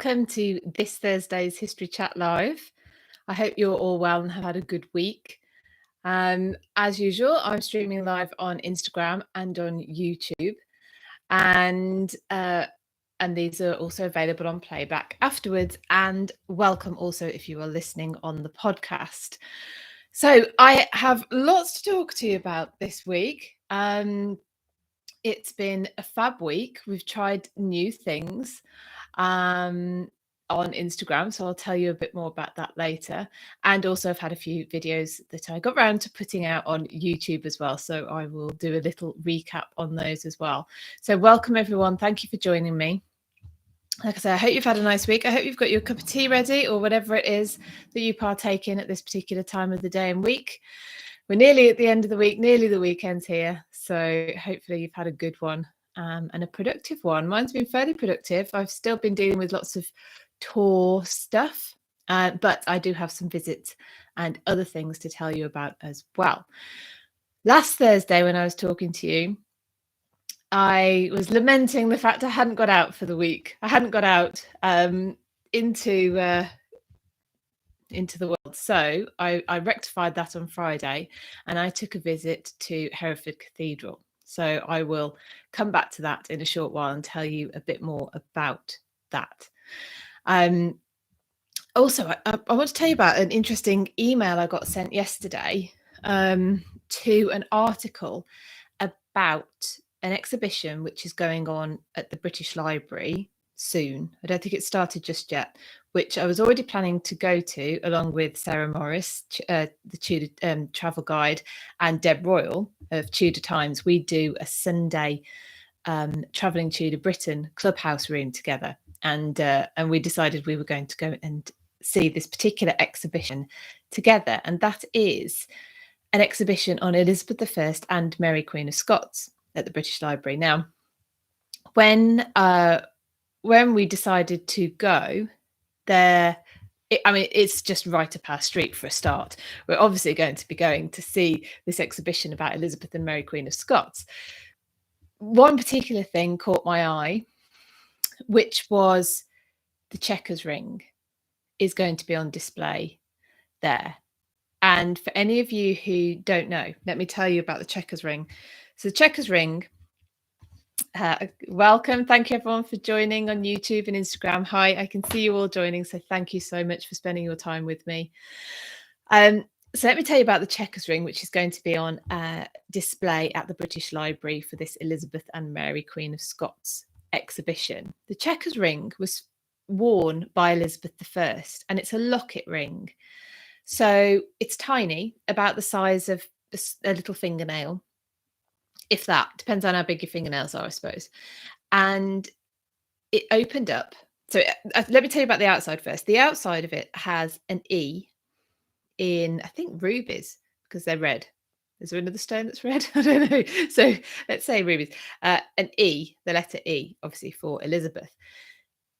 welcome to this Thursday's History Chat Live. I hope you're all well and have had a good week. As usual, I'm streaming live on Instagram and on YouTube, and these are also available on playback afterwards. And welcome also if you are listening on the podcast. So I have lots to talk to you about this week. It's been a fab week. We've tried new things on Instagram, so I'll tell you a bit more about that later. And also I've had a few videos that I got around to putting out on YouTube as well, so I will do a little recap on those as well. So welcome everyone, thank you for joining me. Like I say, I hope you've had a nice week. I hope you've got your cup of tea ready or whatever it is that you partake in at this particular time of the day and week. We're nearly at the end of the week, nearly the weekend here. So hopefully you've had a good one and a productive one. Mine's been fairly productive. I've still been dealing with lots of tour stuff, but I do have some visits and other things to tell you about as well. Last Thursday when I was talking to you, I was lamenting the fact I hadn't got out for the week. I hadn't got out into the world. So I rectified that on Friday and I took a visit to Hereford Cathedral. So I will come back to that in a short while and tell you a bit more about that. Also, I want to tell you about an interesting email I got sent yesterday to an article about an exhibition which is going on at the British Library soon. I don't think it started just yet, which I was already planning to go to along with Sarah Morris, the Tudor travel guide, and Deb Royal of Tudor Times. We do a Sunday Travelling Tudor Britain clubhouse room together, and we decided we were going to go and see this particular exhibition together, and that is an exhibition on Elizabeth I and Mary Queen of Scots at the British Library. Now, when we decided to go there, it's just right up our street for a start. We're obviously going to be going to see this exhibition about Elizabeth and Mary Queen of Scots. One particular thing caught my eye, which was the Chequers Ring is going to be on display there. And for any of you who don't know, let me tell you about the Chequers Ring. So the Chequers Ring, welcome. Thank you everyone for joining on YouTube and Instagram. Hi, I can see you all joining. So thank you so much for spending your time with me. So let me tell you about the Chequers Ring, which is going to be on display at the British Library for this Elizabeth and Mary Queen of Scots exhibition. The Chequers Ring was worn by Elizabeth I, and it's a locket ring. So it's tiny, about the size of a little fingernail, if that. Depends on how big your fingernails are, I suppose. And it opened up. So let me tell you about the outside first. The outside of it has an E in, I think, rubies, because they're red. Is there another stone that's red? I don't know. So let's say rubies. An E, the letter E, obviously for Elizabeth.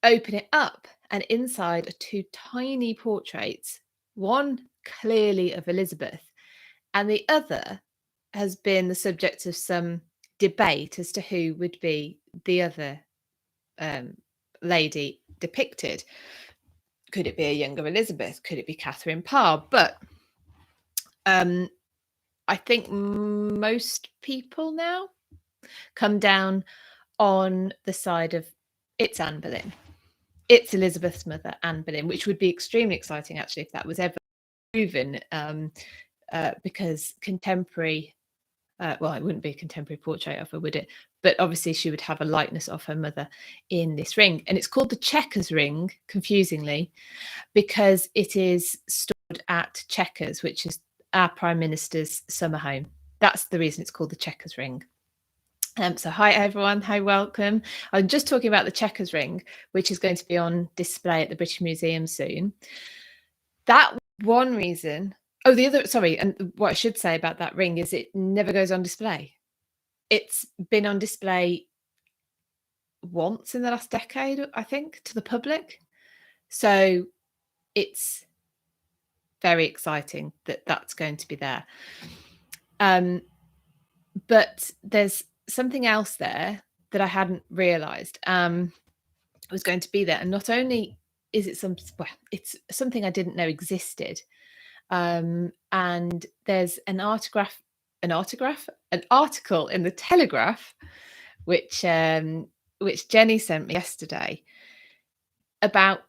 Open it up, and inside are two tiny portraits, one clearly of Elizabeth, and the other has been the subject of some debate as to who would be the other lady depicted. Could it be a younger Elizabeth? Could it be Catherine Parr? But I think most people now come down on the side of it's Anne Boleyn. It's Elizabeth's mother, Anne Boleyn, which would be extremely exciting, actually, if that was ever proven, because contemporary, well, it wouldn't be a contemporary portrait of her, would it? But obviously she would have a likeness of her mother in this ring. And it's called the Chequers Ring, confusingly, because it is stored at Chequers, which is our Prime Minister's summer home. That's the reason it's called the Chequers Ring. So hi everyone, hi, welcome. I'm just talking about the Chequers Ring, which is going to be on display at the British Museum soon. That one reason. Oh, the other, sorry, and what I should say about that ring is it never goes on display. It's been on display once in the last decade, I think, to the public. So it's very exciting that that's going to be there. But there's something else there that I hadn't realised. was going to be there. And not only is it it's something I didn't know existed. And there's an article in the Telegraph, which Jenny sent me yesterday, about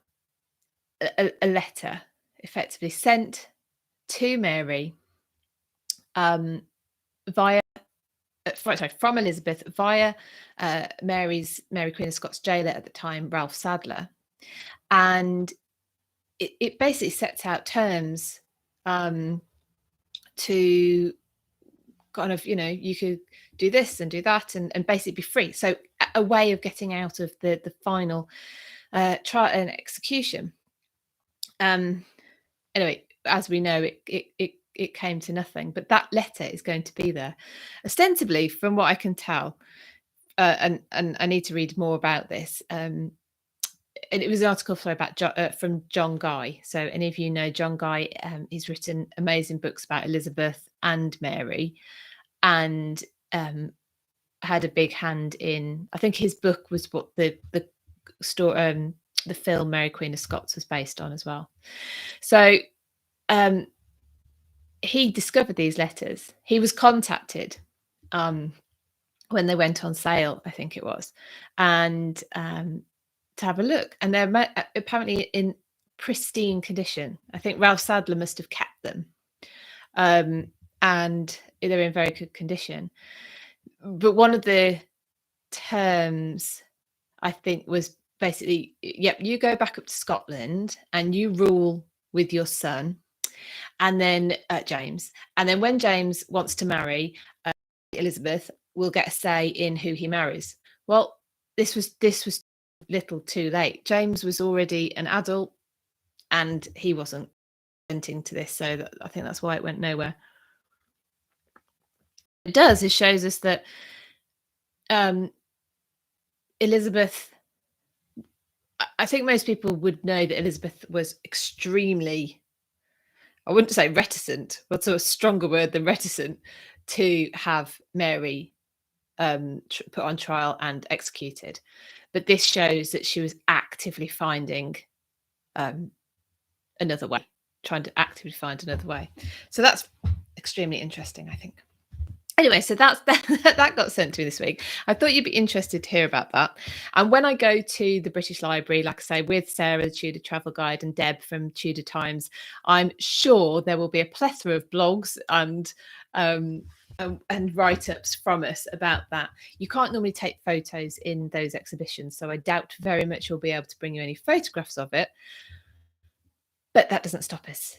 a letter effectively sent to Mary from Elizabeth via Mary Queen of Scots jailer at the time, Ralph Sadler, and it basically sets out terms to kind of, you could do this and do that and basically be free. So a way of getting out of the final trial and execution. Anyway, as we know, it came to nothing, but that letter is going to be there, ostensibly, from what I can tell. And I need to read more about this. And it was an article from John Guy. So any of you know John Guy, he's written amazing books about Elizabeth and Mary, and had a big hand in, I think his book was what the story, the film Mary Queen of Scots was based on as well. So he discovered these letters. He was contacted when they went on sale, I think it was, and to have a look. And they're apparently in pristine condition. I think Ralph Sadler must have kept them, and they're in very good condition. But one of the terms, I think, was basically, yep, you go back up to Scotland and you rule with your son, and then James. And then when James wants to marry Elizabeth, will get a say in who he marries. Well, this was little too late. James was already an adult, and he wasn't consenting to this. So I think that's why it went nowhere. It does. It shows us that Elizabeth, I think most people would know that Elizabeth was extremely, I wouldn't say reticent, what's a stronger word than reticent, to have Mary put on trial and executed. But this shows that she was actively finding another way, trying to actively find another way. So that's extremely interesting, I think. Anyway, so that got sent to me this week. I thought you'd be interested to hear about that. And when I go to the British Library, like I say, with Sarah, the Tudor Travel Guide, and Deb from Tudor Times, I'm sure there will be a plethora of blogs and write-ups from us about that. You can't normally take photos in those exhibitions, so I doubt very much we'll be able to bring you any photographs of it. But that doesn't stop us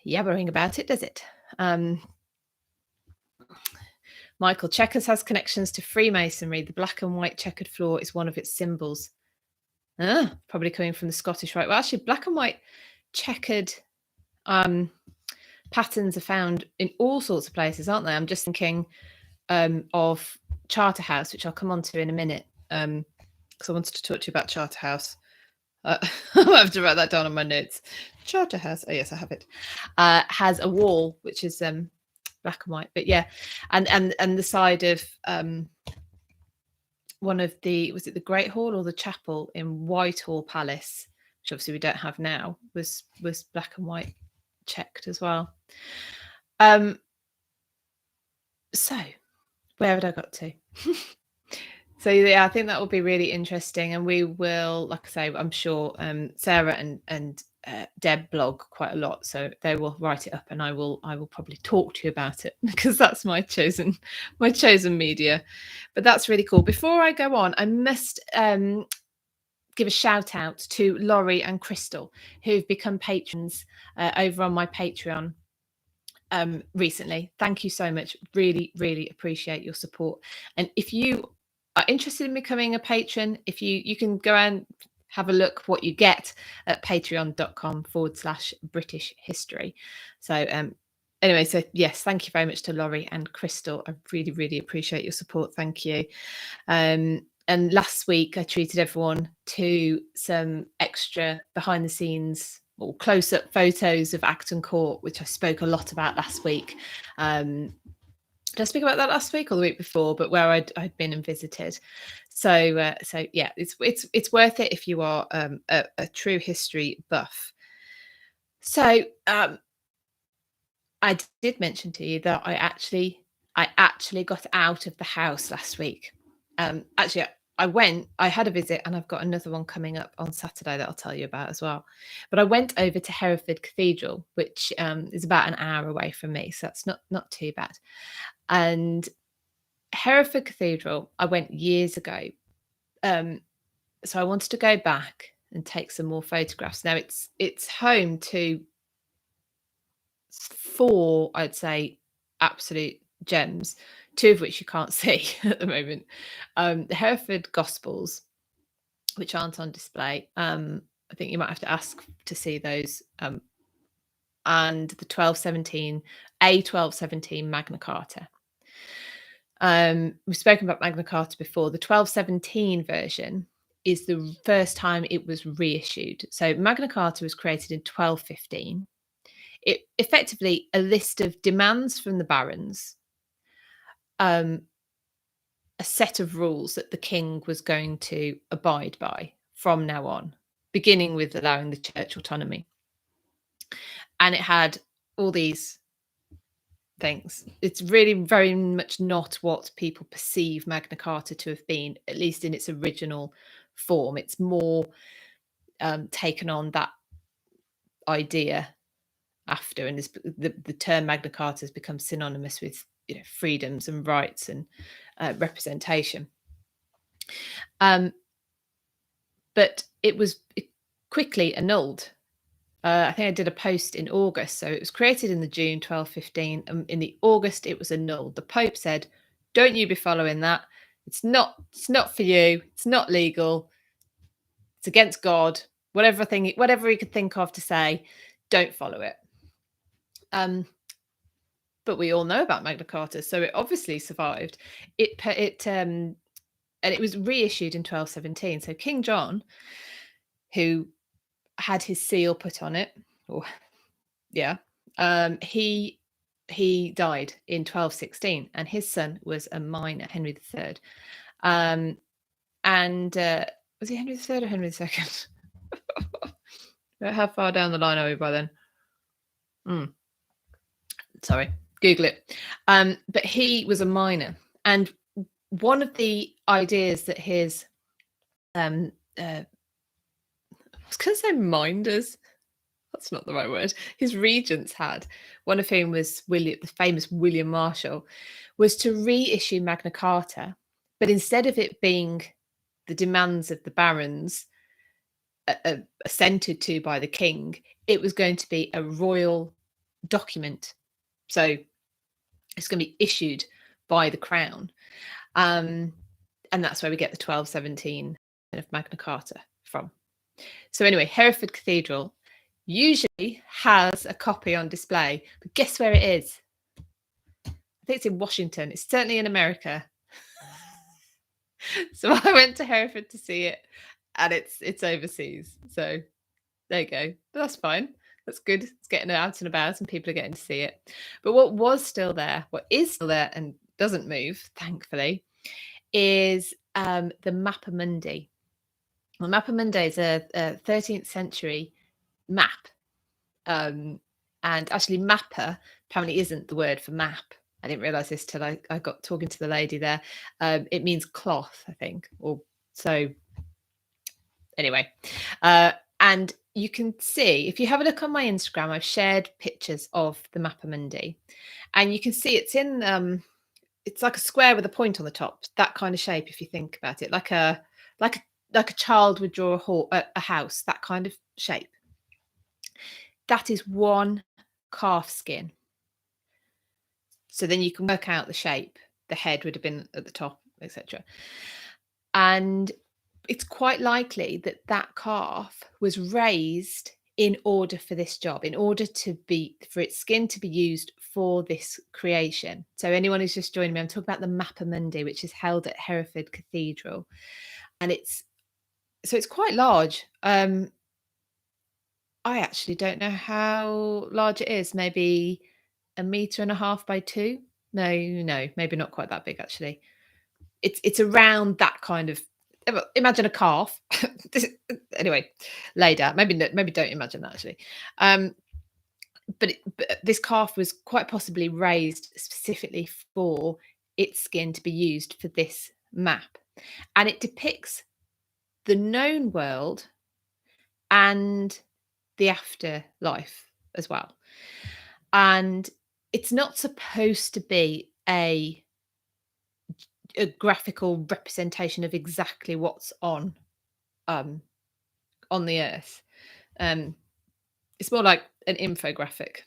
yabbering about it, does it? Michael, Chequers has connections to Freemasonry. The black and white checkered floor is one of its symbols. Probably coming from the Scottish Rite. Well, actually, black and white checkered patterns are found in all sorts of places, aren't they? I'm just thinking of Charterhouse, which I'll come on to in a minute, because I wanted to talk to you about Charterhouse. I'll have to write that down on my notes. Charterhouse, oh yes, I have it. Has a wall which is black and white, but yeah, and the side of one of the, was it the Great Hall or the chapel in Whitehall Palace, which obviously we don't have now, was black and white checked as well. So where had I got to? So yeah, I think that will be really interesting, and we will, like I say, I'm sure Sarah and Deb blog quite a lot, so they will write it up, and I will probably talk to you about it because that's my chosen media. But that's really cool. Before I go on, I must give a shout out to Laurie and Crystal, who've become patrons over on my Patreon recently. Thank you so much. Really, really appreciate your support. And if you are interested in becoming a patron, if you can go and have a look what you get at patreon.com/British history. So anyway, so yes, thank you very much to Laurie and Crystal. I really, really appreciate your support. Thank you. And last week I treated everyone to some extra behind the scenes or close-up photos of Acton Court, which I spoke a lot about last week. Did I speak about that last week or the week before? But where I'd been and visited. So yeah, it's worth it if you are a true history buff. So I did mention to you that I actually got out of the house last week. Actually, I had a visit, and I've got another one coming up on Saturday that I'll tell you about as well. But I went over to Hereford Cathedral, which is about an hour away from me, so that's not too bad. And Hereford Cathedral, I went years ago. So I wanted to go back and take some more photographs. Now it's home to 4, I'd say, absolute gems, 2 of which you can't see at the moment. The Hereford Gospels, which aren't on display. I think you might have to ask to see those. And the 1217 Magna Carta. We've spoken about Magna Carta before. The 1217 version is the first time it was reissued. So Magna Carta was created in 1215. It effectively a list of demands from the barons, a set of rules that the king was going to abide by from now on, beginning with allowing the church autonomy. And it had all these things. It's really very much not what people perceive Magna Carta to have been, at least in its original form. It's more taken on that idea after, and the term Magna Carta has become synonymous with freedoms and rights and representation. But it was quickly annulled. I think I did a post in August. So it was created in the June 1215. In the August, it was annulled. The Pope said, "Don't you be following that. It's not for you. It's not legal. It's against God. Whatever he could think of to say, don't follow it." But we all know about Magna Carta, so it obviously survived. And it was reissued in 1217. So King John, who had his seal put on it, he died in 1216, and his son was a minor, Henry III. Was he Henry III or Henry II? How far down the line are we by then? Sorry, Google it. But he was a minor, and one of the ideas that his I was going to say minders. That's not the right word. His regents had, one of whom was the famous William Marshall, was to reissue Magna Carta, but instead of it being the demands of the barons assented to by the king, it was going to be a royal document. So it's going to be issued by the crown. And that's where we get the 1217 of Magna Carta from. So anyway, Hereford Cathedral usually has a copy on display, but guess where it is? I think it's in Washington. It's certainly in America. So I went to Hereford to see it, and it's overseas. So there you go. But that's fine. That's good. It's getting out and about, and people are getting to see it. But what is still there and doesn't move, thankfully, is the Mappa Mundi. Well, Mappa Mundi is a 13th century map. And actually, mapper apparently isn't the word for map. I didn't realise this till I got talking to the lady there. It means cloth, I think. Or so. Anyway, and you can see, if you have a look on my Instagram, I've shared pictures of the Mappa Mundi, and you can see it's in it's like a square with a point on the top, that kind of shape. If you think about it, like a child would draw a house, that kind of shape. That is one calf skin. So then you can work out the shape. The head would have been at the top, etc. And it's quite likely that that calf was raised in order for this job, in order for its skin to be used for this creation. So anyone who's just joining me, I'm talking about the Mappa Mundi, which is held at Hereford Cathedral, and it's quite large. I actually don't know how large it is. Maybe 1.5 meters by 2. No, maybe not quite that big actually. It's around that kind of. Imagine a calf. Anyway, laid out. Maybe don't imagine that actually. Um, but this calf was quite possibly raised specifically for its skin to be used for this map, and it depicts the known world and the afterlife as well. And it's not supposed to be a graphical representation of exactly what's um on the earth. It's more like an infographic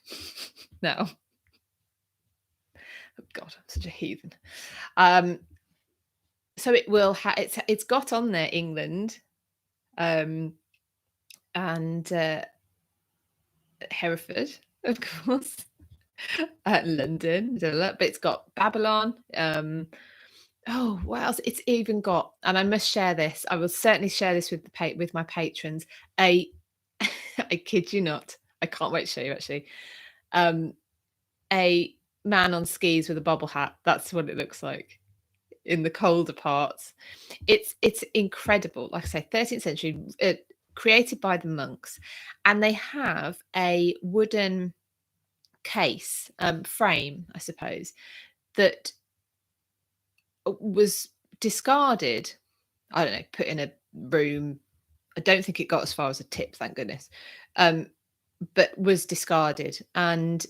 now. Oh God, I'm such a heathen. So it will it's got on there England, and Hereford, of course, London, but it's got Babylon. Oh, what else? It's even got, and I must share this. I will certainly share this with with my patrons. I kid you not. I can't wait to show you actually. A man on skis with a bobble hat. That's what it looks like in the colder parts. It's incredible. Like I say, 13th century, created by the monks, and they have a wooden case, frame, I suppose, that was discarded. I don't know, put in a room. I don't think it got as far as a tip, thank goodness. But was discarded, and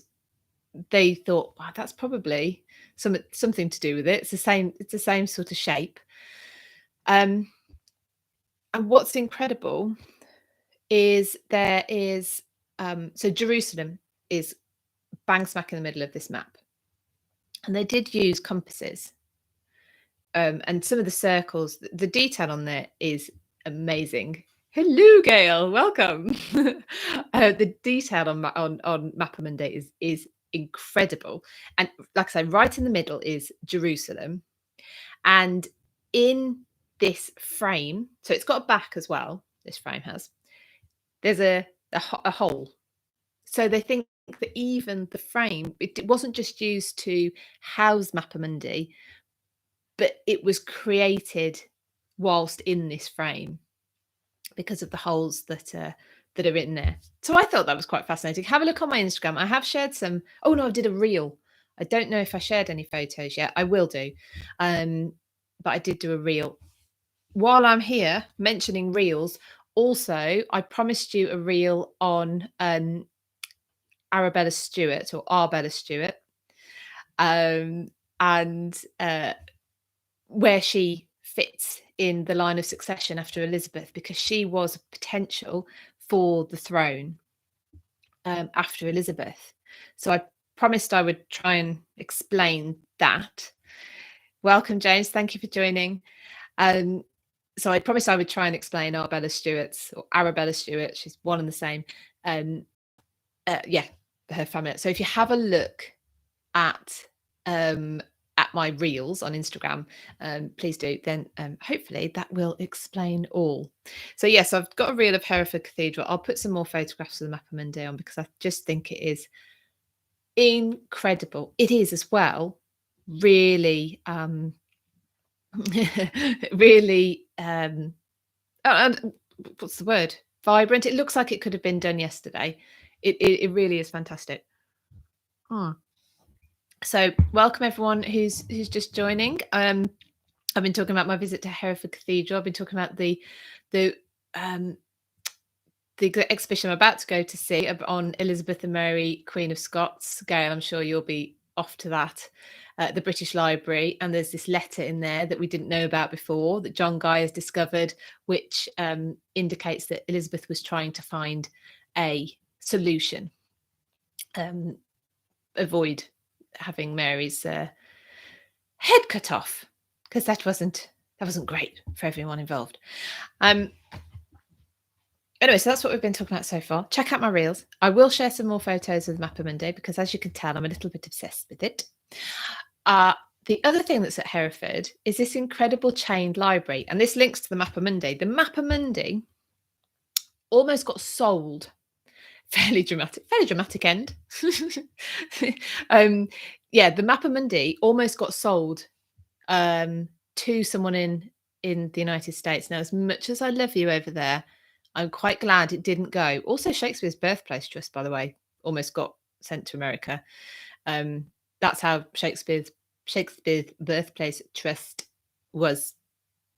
they thought, wow, that's probably something to do with it. It's the same sort of shape. And what's incredible is there is so Jerusalem is bang smack in the middle of this map, and they did use compasses. And some of the circles, the detail on there is amazing. Hello, Gail. Welcome. The detail on Mapamundi is incredible. And like I say, right in the middle is Jerusalem. And in this frame, so it's got a back as well, this frame has, there's a hole. So they think that even the frame, it wasn't just used to house Mapamundi, but it was created whilst in this frame because of the holes that are in there. So I thought that was quite fascinating. Have a look on my Instagram. I have shared some. Oh no, I did a reel. I don't know if I shared any photos yet. I will do. But I did do a reel. While I'm here mentioning reels, also I promised you a reel on Arabella Stewart or Arbella Stewart. And where she fits in the line of succession after Elizabeth, because she was potential for the throne after Elizabeth. So I promised I would try and explain that. Welcome, James. Thank you for joining. So I promised I would try and explain Arbella Stewart's or Arabella Stewart. She's one and the same. Yeah, her family. So if you have a look at my reels on Instagram, please do, then hopefully that will explain all. So yes, I've got a reel of Hereford Cathedral. I'll put some more photographs of the Mapamundi on because I just think it is incredible. It is as well really really what's the word, vibrant. It looks like it could have been done yesterday. It really is fantastic. So welcome everyone who's just joining. I've been talking about my visit to Hereford Cathedral. I've been talking about the exhibition I'm about to go to see on Elizabeth and Mary, Queen of Scots. Gail, I'm sure you'll be off to that at the British Library. And there's this letter in there that we didn't know about before that John Guy has discovered, which indicates that Elizabeth was trying to find a solution, avoid having Mary's head cut off, because that wasn't great for everyone involved. Anyway, so that's what we've been talking about so far. Check out my reels. I will share some more photos of the Mapamundi because, as you can tell, I'm a little bit obsessed with it. The other thing that's at Hereford is this incredible chained library, and this links to the Mapamundi. The Mapamundi almost got sold. Fairly dramatic end. yeah, the Mappa Mundi almost got sold to someone in the United States. Now, as much as I love you over there, I'm quite glad it didn't go. Also, Shakespeare's Birthplace Trust, by the way, almost got sent to America. That's how Shakespeare's Birthplace Trust was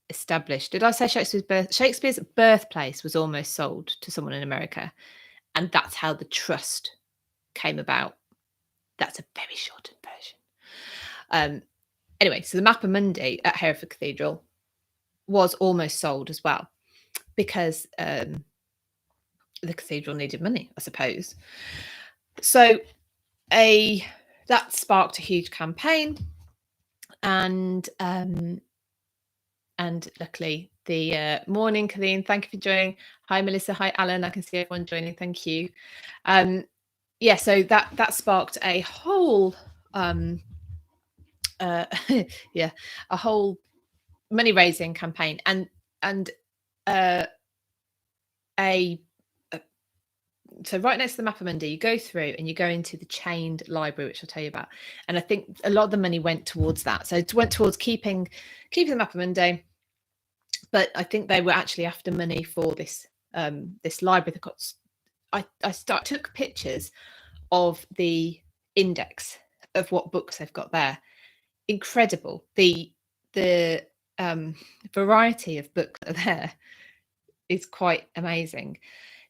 established. Did I say Shakespeare's Birthplace was almost sold to someone in America, and that's how the trust came about. That's a very shortened version. Anyway, so the Mappa Mundi at Hereford Cathedral was almost sold as well, because the cathedral needed money, I suppose. So that sparked a huge campaign, and luckily the morning, Colleen, thank you for joining. Hi Melissa, hi Alan, I can see everyone joining, thank you. Yeah, so that sparked a whole yeah, a whole money raising campaign, and so right next to the Mappa Mundi, you go through and you go into the chained library, which I'll tell you about. And I think a lot of the money went towards that. So it went towards keeping the Mappa Mundi, but I think they were actually after money for this this library. I took pictures of the index of what books they've got there. Incredible. The variety of books that are there is quite amazing.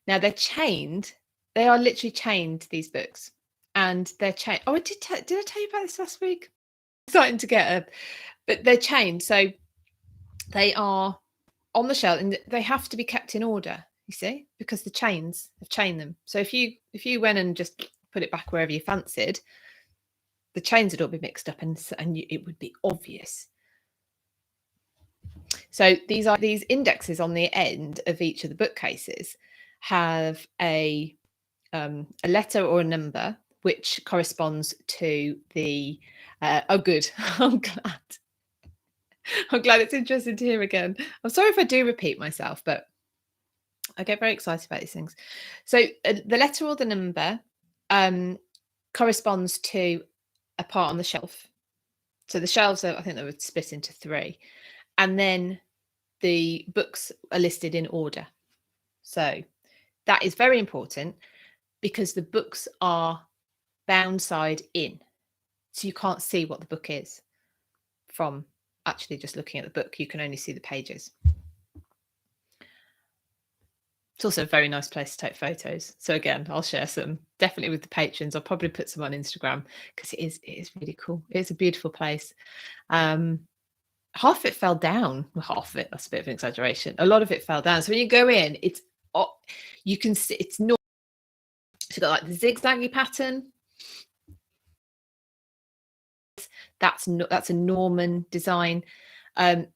Now they're chained. They are literally chained, these books, and they're chained. Oh, did I tell you about this last week? Starting to get but they're chained, so they are on the shelf, and they have to be kept in order. You see, because the chains have chained them. So if you went and just put it back wherever you fancied, the chains would all be mixed up, and it would be obvious. So these indexes on the end of each of the bookcases have a letter or a number which corresponds to the oh good. I'm glad it's interesting to hear again. I'm sorry if I do repeat myself, but I get very excited about these things. So the letter or the number corresponds to a part on the shelf. So the shelves I think they would split into 3, and then the books are listed in order. So that is very important, because the books are bound side in, so you can't see what the book is from actually just looking at the book. You can only see the pages. It's also a very nice place to take photos. So again, I'll share some definitely with the patrons. I'll probably put some on Instagram, because it is really cool. It's a beautiful place. Half of it fell down. Well, half of it, that's a bit of an exaggeration. A lot of it fell down. So when you go in, you can see it's not. So got like the zigzaggy pattern. That's a Norman design. In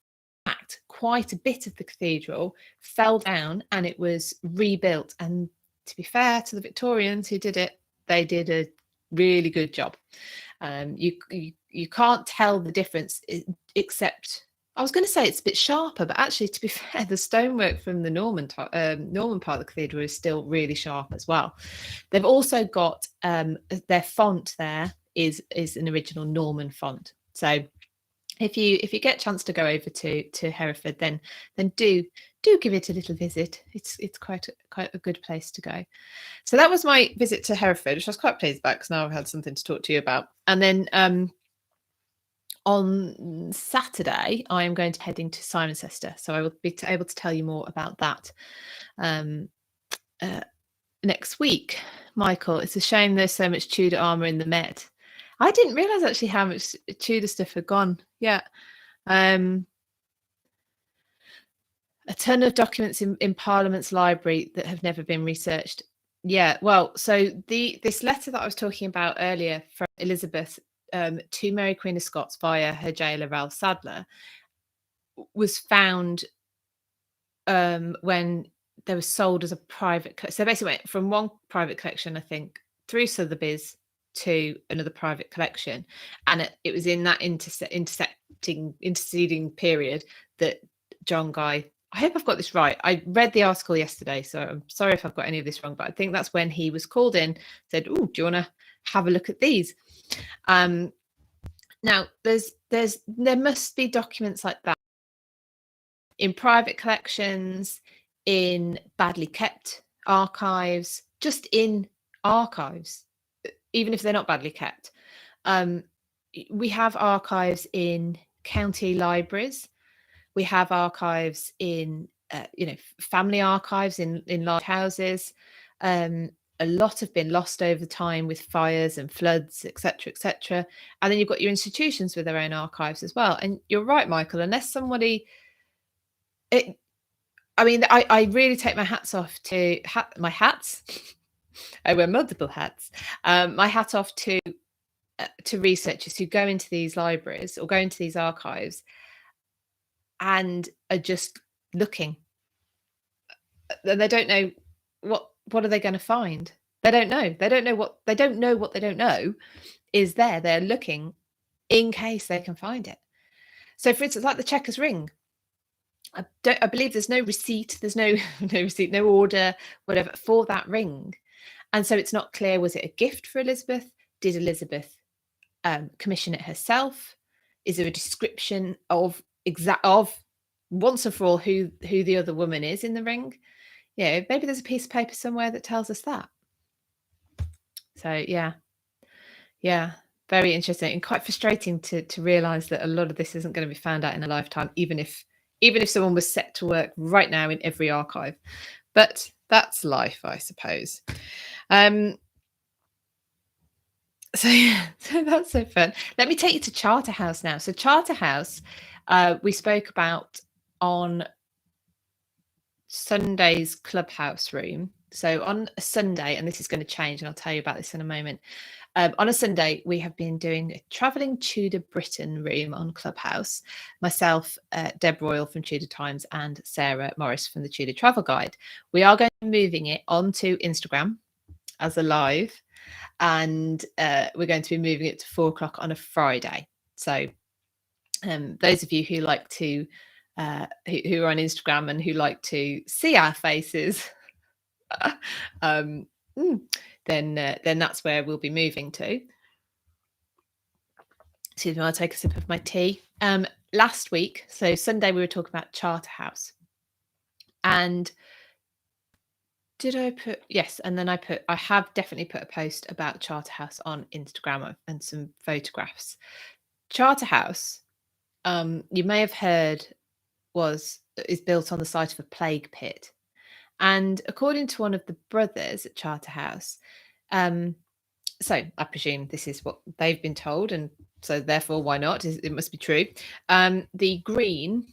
fact, quite a bit of the cathedral fell down and it was rebuilt. And to be fair to the Victorians who did it, they did a really good job. You can't tell the difference, except I was going to say it's a bit sharper, but actually, to be fair, the stonework from the Norman part of the cathedral is still really sharp as well. They've also got their font there is an original Norman font. So if you get a chance to go over to Hereford, then do give it a little visit. It's quite a good place to go. So that was my visit to Hereford, which I was quite pleased about, because now I've had something to talk to you about. And then on Saturday, I am going to heading to Cirencester, so I will be able to tell you more about that next week. Michael, it's a shame there's so much Tudor armour in the Met. I didn't realise actually how much Tudor stuff had gone. Yeah. A ton of documents in Parliament's library that have never been researched. Yeah, well, so this letter that I was talking about earlier from Elizabeth to Mary Queen of Scots via her jailer Ralph Sadler was found when they were sold as a private. So basically went from one private collection, I think, through Sotheby's to another private collection, and it was in that interceding period that John Guy, I hope I've got this right, I read the article yesterday, so I'm sorry if I've got any of this wrong, but I think that's when he was called in, said, oh, do you want to have a look at these? Now, there must be documents like that in private collections, in badly kept archives, just in archives, even if they're not badly kept. We have archives in county libraries. We have archives in, family archives in large houses. A lot have been lost over time with fires and floods, etc., etc. And then you've got your institutions with their own archives as well. And you're right, Michael. Unless somebody, I really take my hats off to my hats. I wear multiple hats. My hat off to researchers who go into these libraries or go into these archives and are just looking, and they don't know what are they going to find. They don't know what they don't know is there. They're looking in case they can find it. So for instance, like the Chequers Ring, I believe there's no receipt, there's no receipt, no order, whatever, for that ring. And so it's not clear, was it a gift for Elizabeth? Did Elizabeth commission it herself? Is there a description of once and for all who the other woman is in the ring? Yeah, maybe there's a piece of paper somewhere that tells us that. So yeah, very interesting and quite frustrating to realise that a lot of this isn't going to be found out in a lifetime, even if someone was set to work right now in every archive. But that's life, I suppose. So that's so fun. Let me take you to Charterhouse now. So Charterhouse, we spoke about on Sunday's Clubhouse room. So on a Sunday, and this is going to change, and I'll tell you about this in a moment. On a Sunday, we have been doing a Travelling Tudor Britain room on Clubhouse. Myself, Deb Royal from Tudor Times, and Sarah Morris from the Tudor Travel Guide. We are going to be moving it onto Instagram as a live, and we're going to be moving it to 4:00 on a Friday. So those of you who like to who are on Instagram and who like to see our faces, then that's where we'll be moving to. Excuse me, I'll take a sip of my tea. Last week, so Sunday, we were talking about Charterhouse, and did I put yes? And then I have definitely put a post about Charterhouse on Instagram and some photographs. Charterhouse, you may have heard, is built on the site of a plague pit, and according to one of the brothers at Charterhouse, so I presume this is what they've been told, and so therefore why not? It must be true. The green,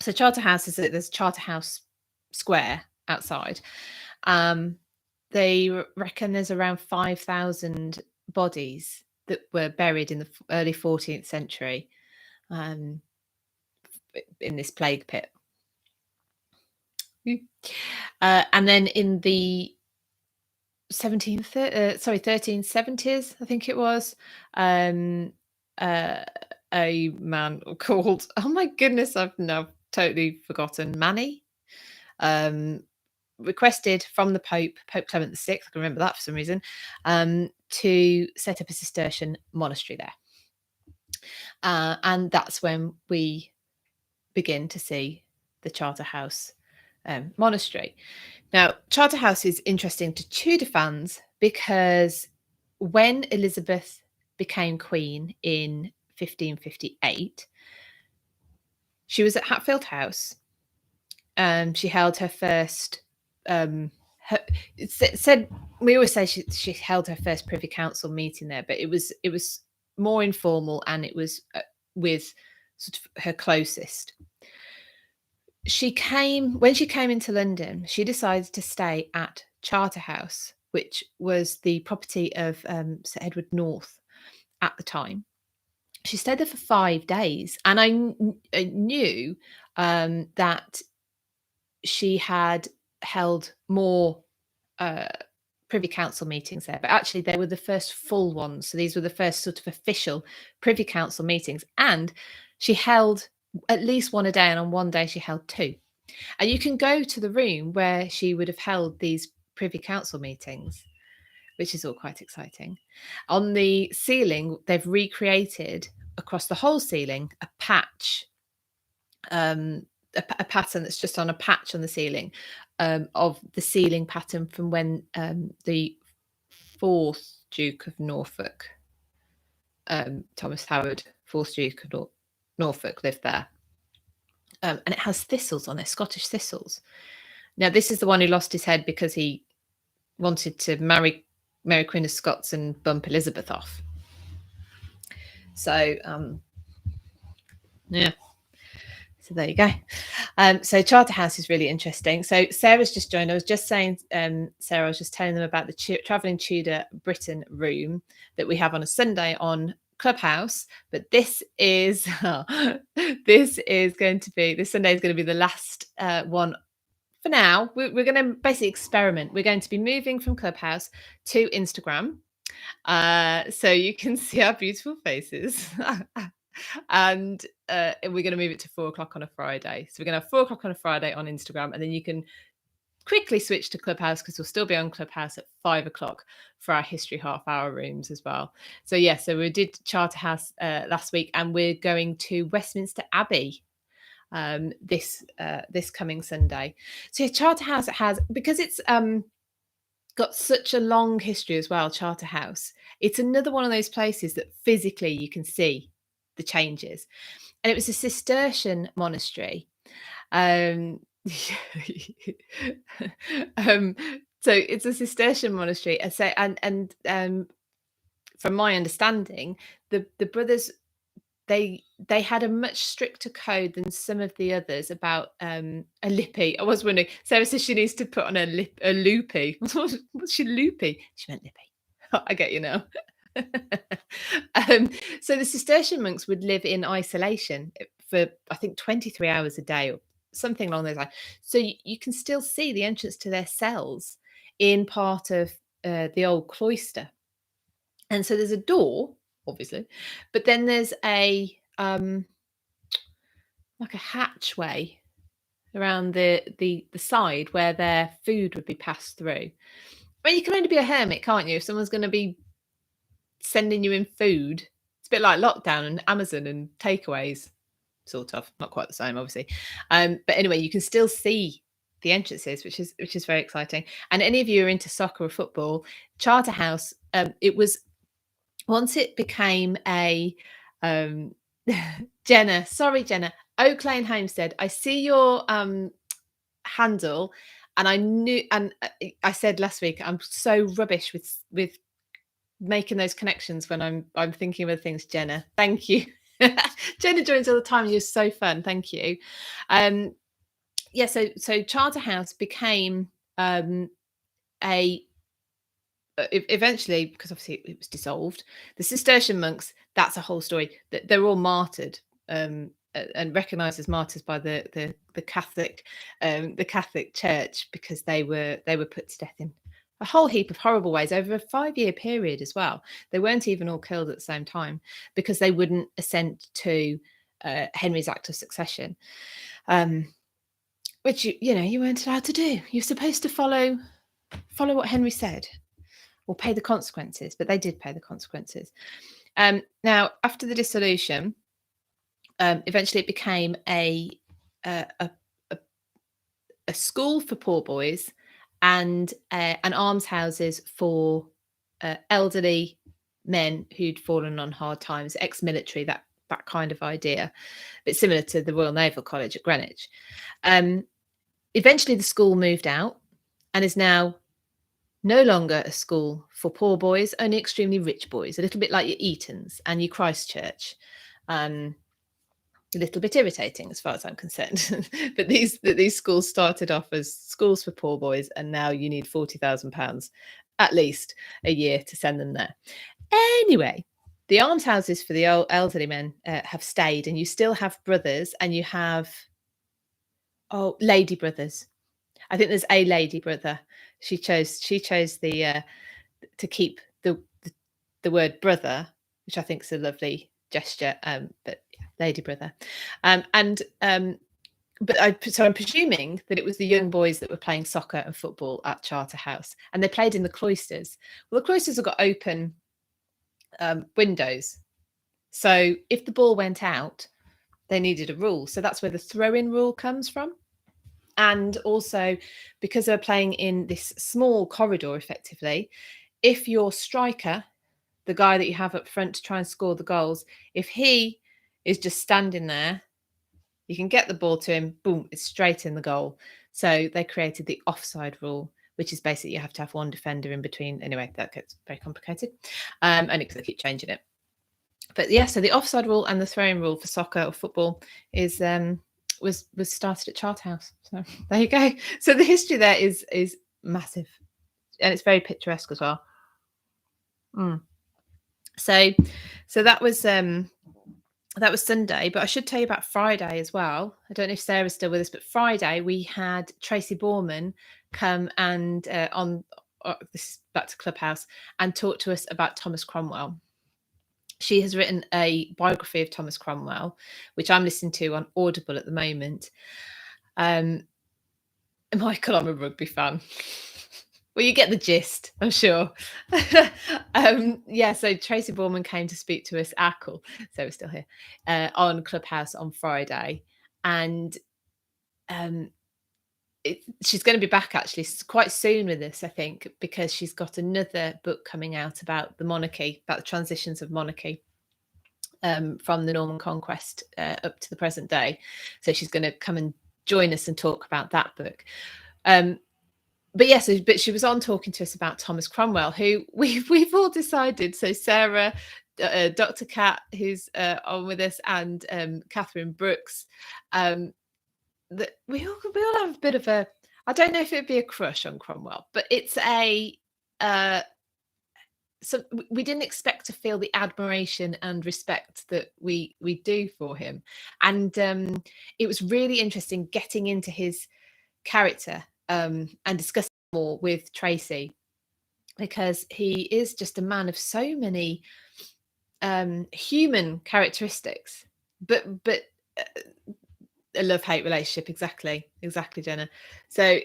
so Charterhouse there's Charterhouse Square outside. They reckon there's around 5,000 bodies that were buried in the early 14th century in this plague pit. And then in the 1370s, I think it was, a man called, oh my goodness, I've now totally forgotten, Manny, requested from the Pope Clement VI, I can remember that for some reason, to set up a Cistercian monastery there. And that's when we begin to see the Charterhouse monastery. Now, Charterhouse is interesting to Tudor fans because when Elizabeth became queen in 1558, she was at Hatfield House. She held her first. Said we always say she held her first Privy Council meeting there, but it was more informal, and it was with sort of her closest. When she came into London, she decided to stay at Charterhouse, which was the property of Sir Edward North at the time. She stayed there for 5 days, and I knew that she had held more Privy Council meetings there, but actually they were the first full ones. So these were the first sort of official Privy Council meetings, and she held at least one a day, and on one day she held 2. And you can go to the room where she would have held these Privy Council meetings, which is all quite exciting. On the ceiling, they've recreated across the whole ceiling a patch, a pattern that's just on a patch on the ceiling, of the ceiling pattern from when the fourth Duke of Norfolk, Thomas Howard, fourth Duke of Norfolk, lived there. And it has thistles on it, Scottish thistles. Now, this is the one who lost his head because he wanted to marry Mary Queen of Scots and bump Elizabeth off. So, yeah. So there you go. So Charterhouse is really interesting. So Sarah's just joined. I was just saying, Sarah, I was just telling them about the Travelling Tudor Britain room that we have on a Sunday on Clubhouse. But this is this Sunday is going to be the last one. For now, we're going to basically experiment. We're going to be moving from Clubhouse to Instagram, so you can see our beautiful faces. And we're going to move it to 4:00 on a Friday. So we're going to have 4:00 on a Friday on Instagram, and then you can quickly switch to Clubhouse because we'll still be on Clubhouse at 5:00 for our history half-hour rooms as well. So yeah, so we did Charterhouse last week, and we're going to Westminster Abbey this coming Sunday. So yeah, Charterhouse has, because it's got such a long history as well, Charterhouse, it's another one of those places that physically you can see the changes. And it was a Cistercian monastery. So it's a Cistercian monastery. And from my understanding, the brothers, they had a much stricter code than some of the others about a lippy. I was wondering, Sarah says she needs to put on a loopy. What's she loopy? She meant lippy. I get you now. So the Cistercian monks would live in isolation for, I think, 23 hours a day or something along those lines. So you can still see the entrance to their cells in part of the old cloister. And so there's a door, obviously, but then there's a like a hatchway around the side where their food would be passed through. But you can only be a hermit, can't you? If someone's going to be sending you in food, it's a bit like lockdown and Amazon and takeaways, sort of, not quite the same, obviously. But anyway, you can still see the entrances, which is very exciting. And any of you who are into soccer or football, Charterhouse, it was, once it became a Jenna, Oak Lane Homestead, I see your handle, and I knew, and I said last week, I'm so rubbish with making those connections when I'm thinking of other things. Jenna, thank you. Jenna joins all the time. You're so fun. Thank you. Yeah, so Charterhouse became eventually, because obviously it was dissolved, the Cistercian monks, that's a whole story. They're all martyred and recognised as martyrs by the Catholic Church, because they were put to death in a whole heap of horrible ways over a 5-year period as well. They weren't even all killed at the same time because they wouldn't assent to Henry's act of succession, which you weren't allowed to do. You're supposed to follow what Henry said, or pay the consequences, but they did pay the consequences. Now, after the dissolution, eventually it became a school for poor boys and almshouses for elderly men who'd fallen on hard times, ex-military, that kind of idea, but similar to the Royal Naval College at Greenwich. Eventually the school moved out and is now no longer a school for poor boys, only extremely rich boys, a little bit like your Eatons and your Christchurch. A little bit irritating as far as I'm concerned. But these schools started off as schools for poor boys, and now you need £40,000 at least a year to send them there. Anyway, the almshouses for the elderly men have stayed, and you still have brothers, and you have lady brothers. I think there's a lady brother. She chose the to keep the word brother, which I think is a lovely gesture. But yeah, lady brother, and but so I'm presuming that it was the young boys that were playing soccer and football at Charterhouse, and they played in the cloisters. Well, the cloisters have got open windows, so if the ball went out, they needed a rule. So that's where the throw-in rule comes from. And also, because they're playing in this small corridor, effectively, if your striker, the guy that you have up front to try and score the goals, if he is just standing there, you can get the ball to him, boom, it's straight in the goal. So they created the offside rule, which is basically you have to have one defender in between. Anyway, that gets very complicated. And they keep changing it. But yeah, so the offside rule and the throwing rule for soccer or football is was started at Charterhouse. So there you go. So the history there is massive, and it's very picturesque as well. So that was Sunday, but I should tell you about Friday as well. I don't know if Sarah's still with us, but Friday we had Tracy Borman come and this is back to Clubhouse, and talk to us about Thomas Cromwell. She has written a biography of Thomas Cromwell, which I'm listening to on Audible at the moment. Michael, I'm a rugby fan. Well, you get the gist, I'm sure. Yeah, so Tracy Borman came to speak to us, Ackle, so we're still here, on Clubhouse on Friday. And she's going to be back actually quite soon with this, I think, because she's got another book coming out about the monarchy, about the transitions of monarchy from the Norman conquest up to the present day. So she's going to come and join us and talk about that book. But yes, but she was on talking to us about Thomas Cromwell, who we've all decided. So Sarah, Dr. Kat, who's on with us, and Catherine Brooks, that we all have a bit of a, I don't know if it'd be a crush on Cromwell, but it's a so we didn't expect to feel the admiration and respect that we do for him. And it was really interesting getting into his character and discussing more with Tracy, because he is just a man of so many human characteristics, but a love-hate relationship. Exactly, Jenna. So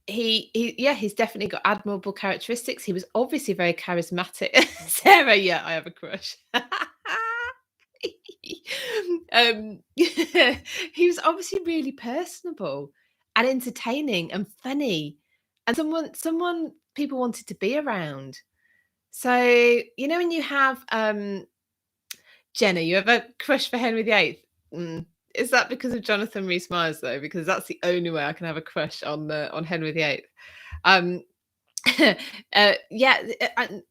he's definitely got admirable characteristics. He was obviously very charismatic. Sarah, yeah, I have a crush. He was obviously really personable and entertaining and funny, and someone people wanted to be around. So, you know, when you have Jenna, you have a crush for Henry VIII. Is that because of Jonathan Rhys-Meyers though? Because that's the only way I can have a crush on Henry VIII. Yeah,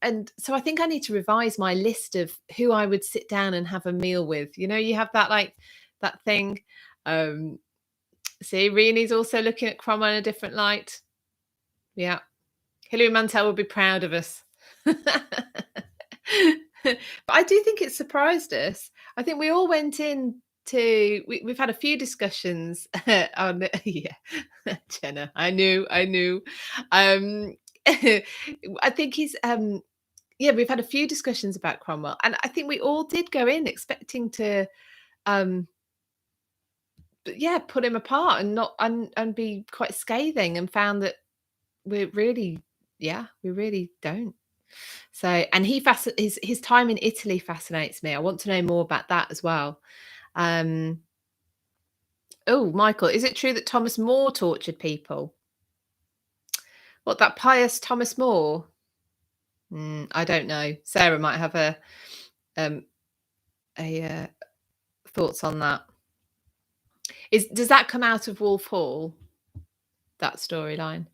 and so I think I need to revise my list of who I would sit down and have a meal with. You know, you have that, like, that thing. See, Reenie's also looking at Cromwell in a different light. Yeah, Hilary Mantel would be proud of us. But I do think it surprised us. I think we all went in to, we've had a few discussions on, yeah, Jenna, I knew. I think he's yeah, we've had a few discussions about Cromwell, and I think we all did go in expecting to yeah, put him apart and not and be quite scathing, and found that we really don't. So, and his time in Italy fascinates me. I want to know more about that as well. Oh, Michael, is it true that Thomas More tortured people? What, that pious Thomas More? I don't know. Sarah might have a thoughts on that. Does that come out of Wolf Hall, that storyline?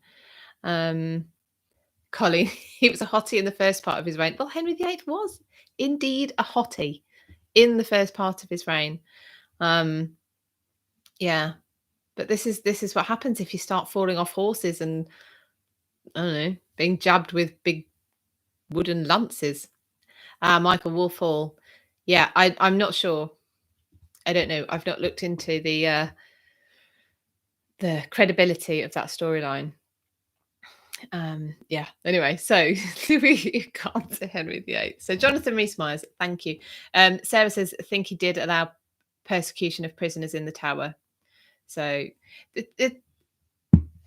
Colin, he was a hottie in the first part of his reign. Well, Henry VIII was indeed a hottie in the first part of his reign. Yeah, but this is what happens if you start falling off horses and, I don't know, being jabbed with big wooden lances. Michael Wolf Hall. Yeah, I'm not sure. I don't know. I've not looked into the credibility of that storyline. Yeah, anyway, so we got to Henry VIII. So Jonathan Rhys-Meyers, thank you. Sarah says, I think he did allow persecution of prisoners in the Tower. So the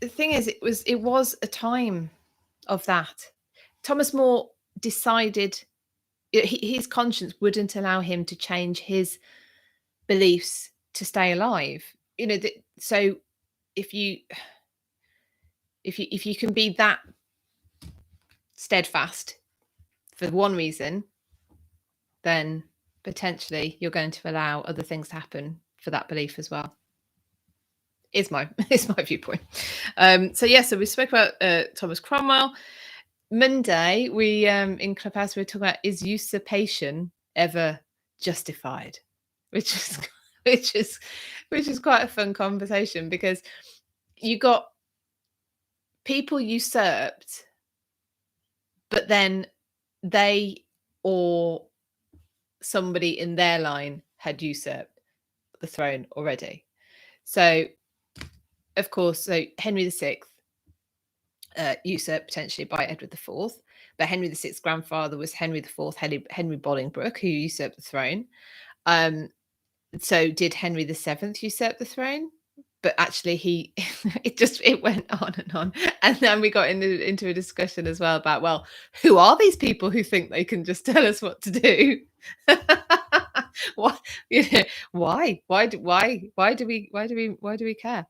thing is, it was a time of that. Thomas More decided his conscience wouldn't allow him to change his beliefs to stay alive. So if you can be that steadfast for one reason, then potentially you're going to allow other things to happen for that belief as well. Is my viewpoint. So we spoke about Thomas Cromwell. Monday, we in Clubhouse we were talking about, is usurpation ever justified? Which is quite a fun conversation, because you got people usurped, but then they or somebody in their line had usurped the throne already. So, of course, Henry VI usurped potentially by Edward IV, but Henry VI's grandfather was Henry IV, Henry Bolingbroke, who usurped the throne. So did Henry VII usurp the throne? But actually it went on, and then we got into a discussion as well about, well, who are these people who think they can just tell us what to do? What, why do we care?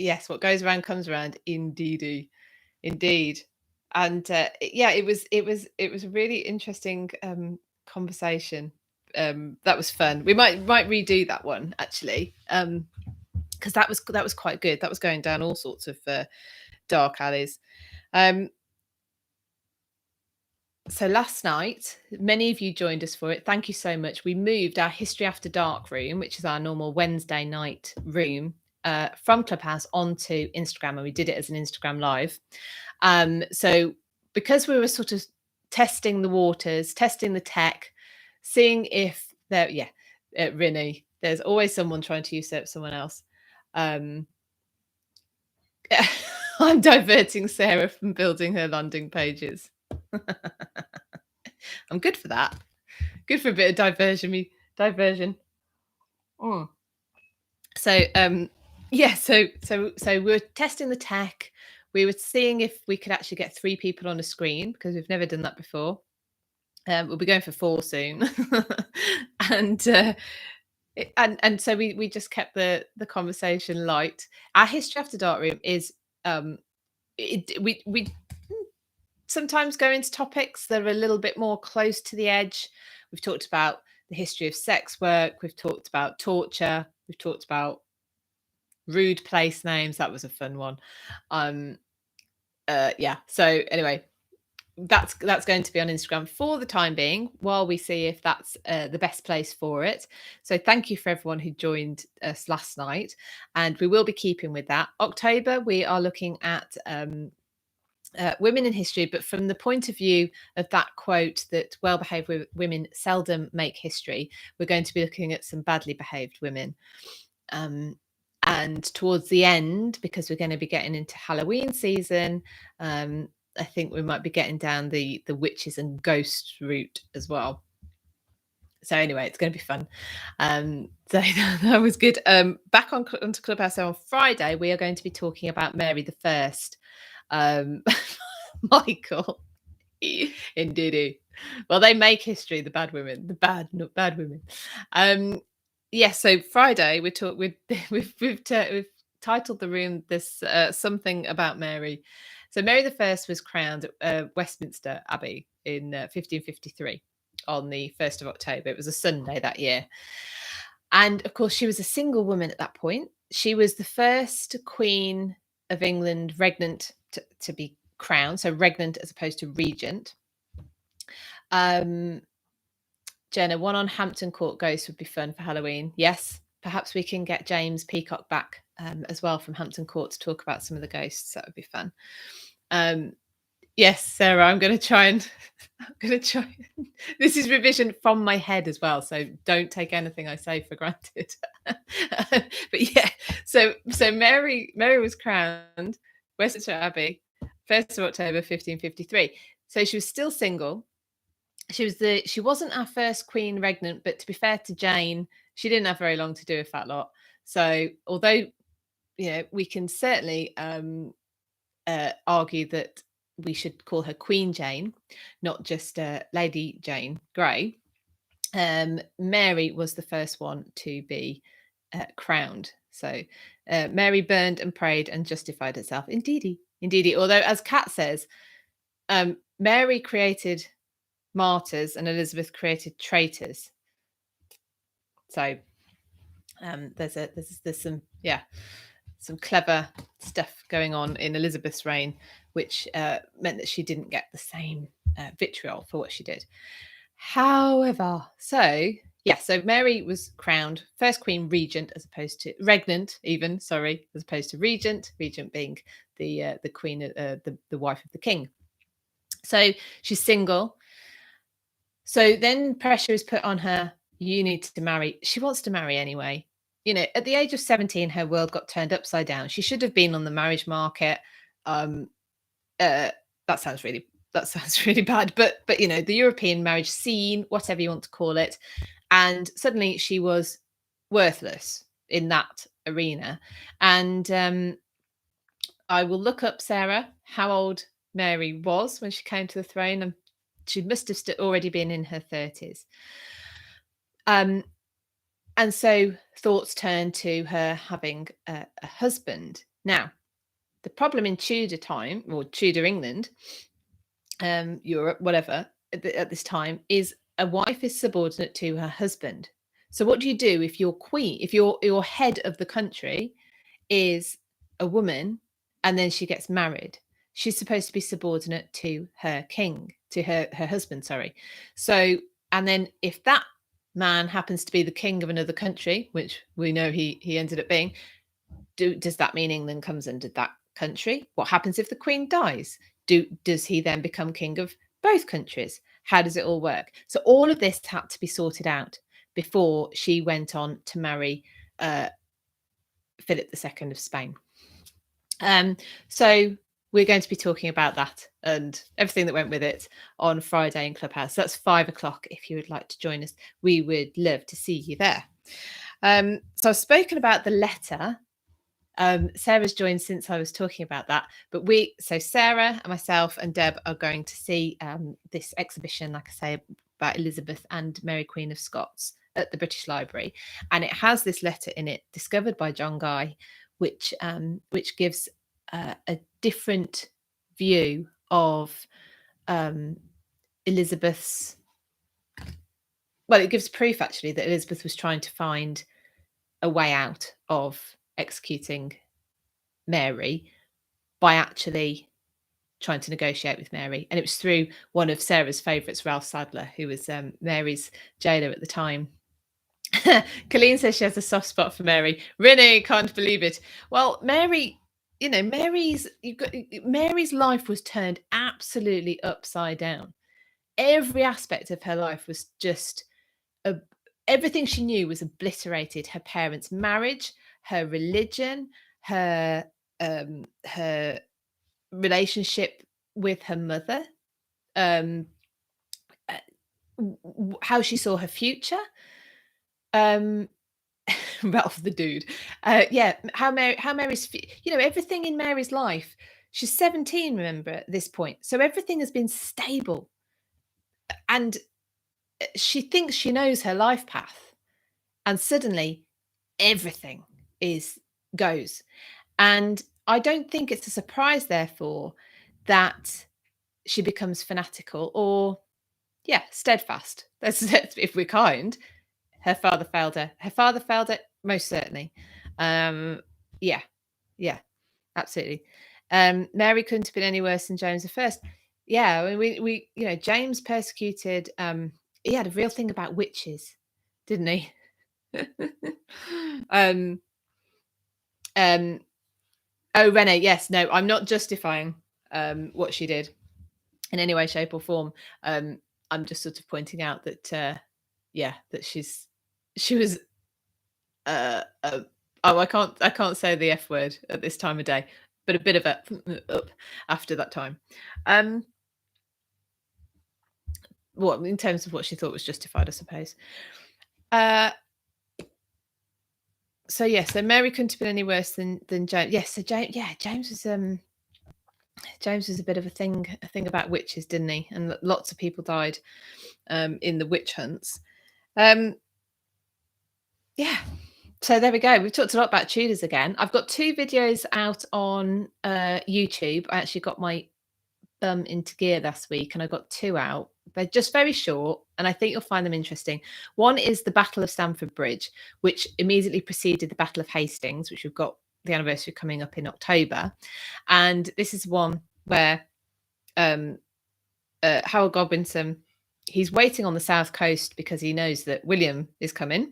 Yes, what goes around comes around, indeed. And it was a really interesting conversation. That was fun. We might redo that one, actually, because that was quite good. That was going down all sorts of dark alleys. So last night, many of you joined us for it. Thank you so much. We moved our History After Dark room, which is our normal Wednesday night room, from Clubhouse onto Instagram, and we did it as an Instagram live. So because we were sort of testing the waters, testing the tech, seeing if Rinny, there's always someone trying to usurp someone else. I'm diverting Sarah from building her landing pages. I'm good for that. Good for a bit of diversion. So we were testing the tech. We were seeing if we could actually get 3 people on a screen, because we've never done that before. We'll be going for 4 soon. And so we just kept the conversation light. Our History After Dark room is we sometimes go into topics that are a little bit more close to the edge. We've talked about the history of sex work. We've talked about torture. We've talked about rude place names. That was a fun one. So anyway, that's going to be on Instagram for the time being, while we see if that's the best place for it. So thank you for everyone who joined us last night, and we will be keeping with that. October, we are looking at women in history, but from the point of view of that quote that well-behaved women seldom make history. We're going to be looking at some badly behaved women. And towards the end, because we're going to be getting into Halloween season, I think we might be getting down the witches and ghosts route as well. So anyway, it's going to be fun. So that was good. Back onto Clubhouse. So on Friday, we are going to be talking about Mary the First. Michael, indeed. Well, they make history, the bad women, not bad women. Yes. So Friday, we've titled the room this something about Mary. So Mary the First was crowned at Westminster Abbey in 1553 on the 1st of October. It was a Sunday that year. And of course, she was a single woman at that point. She was the first Queen of England regnant to be crowned. So regnant as opposed to regent. Jenna, one on Hampton Court ghosts would be fun for Halloween. Yes, perhaps we can get James Peacock back as well from Hampton Court to talk about some of the ghosts. That would be fun. Yes, Sarah, I'm going to try. This is revision from my head as well, so don't take anything I say for granted. But yeah, so Mary was crowned Westminster Abbey, 1st of October 1553. So she was still single. She wasn't our first queen regnant, but to be fair to Jane, she didn't have very long to do with that lot. So although, we can certainly argue that we should call her Queen Jane, not just Lady Jane Grey, Mary was the first one to be crowned. So Mary burned and prayed and justified herself. Indeedy. Although, as Kat says, Mary created martyrs and Elizabeth created traitors. So there's some clever stuff going on in Elizabeth's reign, which meant that she didn't get the same vitriol for what she did. However, so Mary was crowned first Queen Regent as opposed to Regnant, as opposed to Regent. Regent being the Queen, the wife of the King. So she's single. So then pressure is put on her. You need to marry. She wants to marry anyway. At the age of 17, her world got turned upside down. She should have been on the marriage market. That sounds really bad, but the European marriage scene, whatever you want to call it, and suddenly she was worthless in that arena. And I will look up, Sarah, how old Mary was when she came to the throne, and she must have already been in her 30s. And so thoughts turned to her having a husband. Now, the problem in Tudor time, or Tudor England, Europe, whatever, at this time, is a wife is subordinate to her husband. So what do you do if your queen, if your head of the country is a woman and then she gets married? She's supposed to be subordinate to her king, to her husband, sorry. So, and then if that man happens to be the king of another country, which we know he ended up being, does that mean England comes under that country? What happens if the queen dies? Does he then become king of both countries? How does it all work? So all of this had to be sorted out before she went on to marry Philip II of Spain. So we're going to be talking about that and everything that went with it on Friday in Clubhouse. That's 5 o'clock. If you would like to join us, we would love to see you there. So I've spoken about the letter. Sarah's joined since I was talking about that, but so Sarah and myself and Deb are going to see this exhibition, like I say, about Elizabeth and Mary Queen of Scots at the British Library, and it has this letter in it discovered by John Guy, which gives a different view of Elizabeth's. Well, it gives proof actually that Elizabeth was trying to find a way out of executing Mary by actually trying to negotiate with Mary. And it was through one of Sarah's favourites, Ralph Sadler, who was Mary's jailer at the time. Colleen says she has a soft spot for Mary. Renee can't believe it. Well, Mary, Mary's life was turned absolutely upside down. Every aspect of her life was just everything she knew was obliterated. Her parents' marriage, her religion, her relationship with her mother, how she saw her future. Ralph the dude. How Mary's, everything in Mary's life. She's 17, remember, at this point. So everything has been stable. And she thinks she knows her life path. And suddenly everything goes. And I don't think it's a surprise, therefore, that she becomes fanatical or, steadfast. If we're kind. Her father failed her. Her father failed her, most certainly. Yeah, absolutely. Mary couldn't have been any worse than James I. Yeah, I mean, we James persecuted. He had a real thing about witches, didn't he? Oh, Renee, yes, no, I'm not justifying what she did in any way, shape, or form. I'm just sort of pointing out that that she was I can't say the F word at this time of day, but a bit of a up after that time. Well, in terms of what she thought was justified, I suppose. So Mary couldn't have been any worse than James. Yes, so James was a bit of a thing about witches, didn't he? And lots of people died in the witch hunts. So there we go. We've talked a lot about Tudors again. I've got 2 videos out on YouTube. I actually got my bum into gear last week and I got 2 out. They're just very short and I think you'll find them interesting. One is the Battle of Stamford Bridge, which immediately preceded the Battle of Hastings, which we've got the anniversary coming up in October. And this is one where Harold Godwinson, he's waiting on the south coast because he knows that William is coming.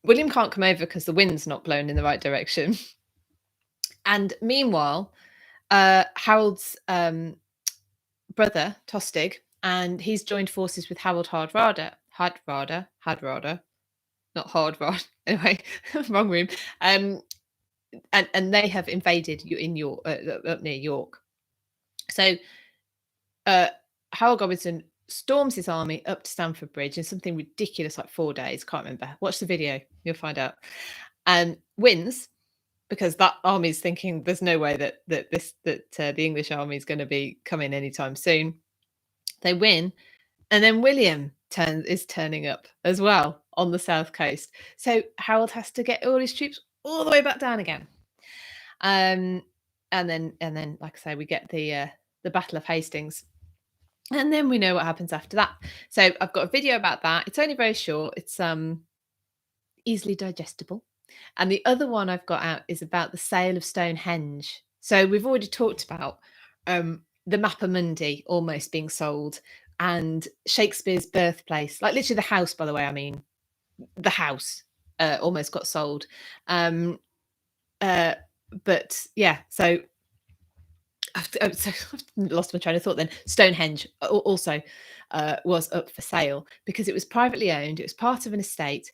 William can't come over because the wind's not blowing in the right direction. And meanwhile, Harold's brother, Tostig, and he's joined forces with Harold Hardrada, not Hardrod, anyway, wrong room. And they have invaded in York, up near York. So Harold Godwinson storms his army up to Stamford Bridge in something ridiculous like 4 days. Can't remember. Watch the video, you'll find out. And wins because that army is thinking there's no way that the English army is going to be coming anytime soon. They win, and then William is turning up as well on the south coast. So Harold has to get all his troops all the way back down again. And then, like I say, we get the Battle of Hastings. And then we know what happens after that. So I've got a video about that. It's only very short. It's easily digestible. And the other one I've got out is about the Sale of Stonehenge. So we've already talked about the Mappa Mundi almost being sold and Shakespeare's birthplace, like literally the house, by the way, I mean, the house almost got sold. But yeah, so I've lost my train of thought then. Stonehenge also was up for sale because it was privately owned. It was part of an estate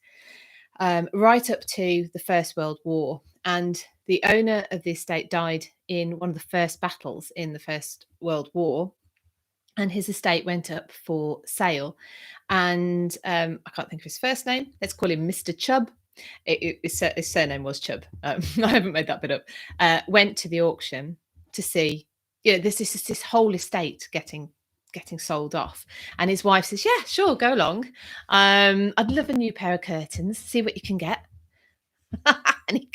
right up to the First World War. And the owner of the estate died in one of the first battles in the First World War. And his estate went up for sale. And I can't think of his first name. Let's call him Mr. Chubb. His surname was Chubb. I haven't made that bit up. Went to the auction to see, this whole estate getting sold off. And his wife says, yeah, sure, go along. I'd love a new pair of curtains, see what you can get. And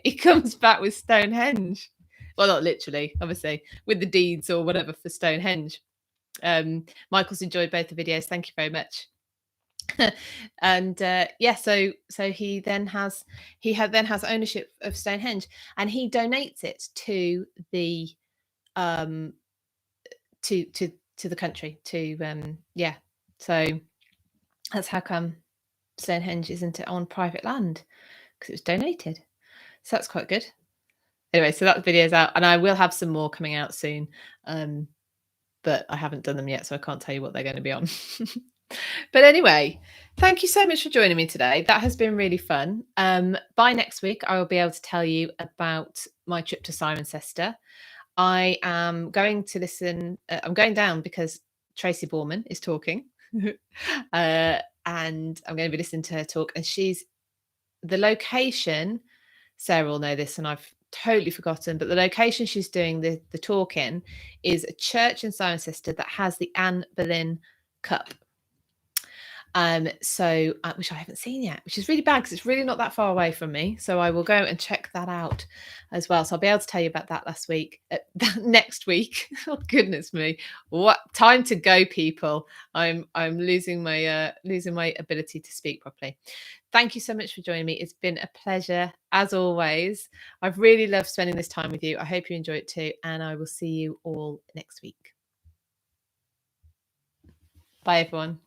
he comes back with Stonehenge. Well, not literally, obviously, with the deeds or whatever for Stonehenge. Michael's enjoyed both the videos. Thank you very much. And so he then has ownership of Stonehenge, and he donates it to the to the country. So that's how come Stonehenge isn't on private land, because it was donated. So that's quite good. Anyway, so that video's out, and I will have some more coming out soon, but I haven't done them yet, so I can't tell you what they're going to be on. But anyway, thank you so much for joining me today. That has been really fun. By next week, I will be able to tell you about my trip to Cirencester. I am going to listen. I'm going down because Tracy Borman is talking, and I'm going to be listening to her talk. And the location. Sarah will know this, and I've totally forgotten. But the location she's doing the talk in is a church in Cirencester that has the Anne Boleyn Cup. Which I haven't seen yet, which is really bad because it's really not that far away from me. So I will go and check that out as well. So I'll be able to tell you about that next week. Oh goodness me, what time to go, people! I'm losing my ability to speak properly. Thank you so much for joining me. It's been a pleasure as always. I've really loved spending this time with you. I hope you enjoy it too, and I will see you all next week. Bye everyone.